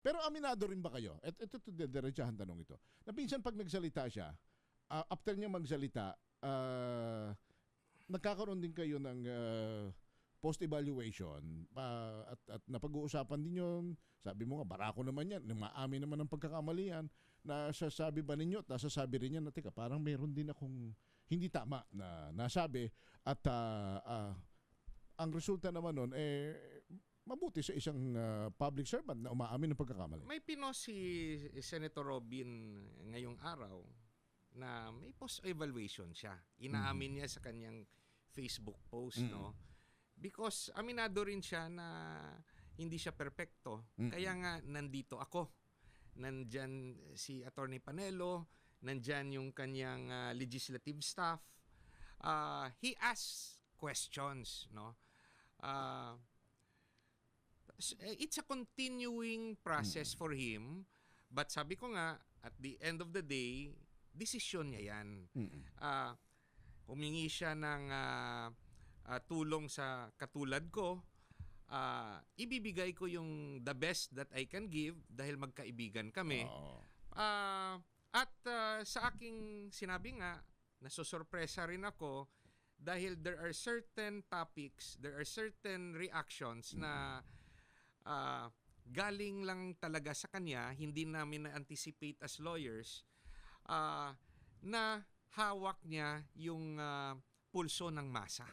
Pero aminado rin ba kayo? Ito diretsahan tanong ito. Na minsan pag nagsalita siya, after niya magsalita, nagkakaroon din kayo ng post-evaluation at napag-uusapan din yun. Sabi mo nga, barako naman yan. Maamin naman ng pagkakamalian. Nasasabi ba ninyo at nasasabi rin niya na, teka, parang meron din akong hindi tama na nasabi at ang resulta naman nun, mabuti sa isang public servant na umaamin ng pagkakamali. May pinost si Senator Robin ngayong araw na may post-evaluation siya. Inaamin niya sa kanyang Facebook post, no? Because aminado rin siya na hindi siya perpekto. Kaya nga nandito ako. Nandyan si Attorney Panelo, nandyan yung kanyang legislative staff. He asks questions, no? It's a continuing process for him, but sabi ko nga, at the end of the day, desisyon niya yan. Humingi siya ng tulong sa katulad ko, ibibigay ko yung the best that I can give dahil magkaibigan kami. At sa aking sinabi nga, nasusurpresa rin ako dahil there are certain topics, there are certain reactions na galing lang talaga sa kanya, hindi namin na-anticipate as lawyers, na hawak niya yung pulso ng masa.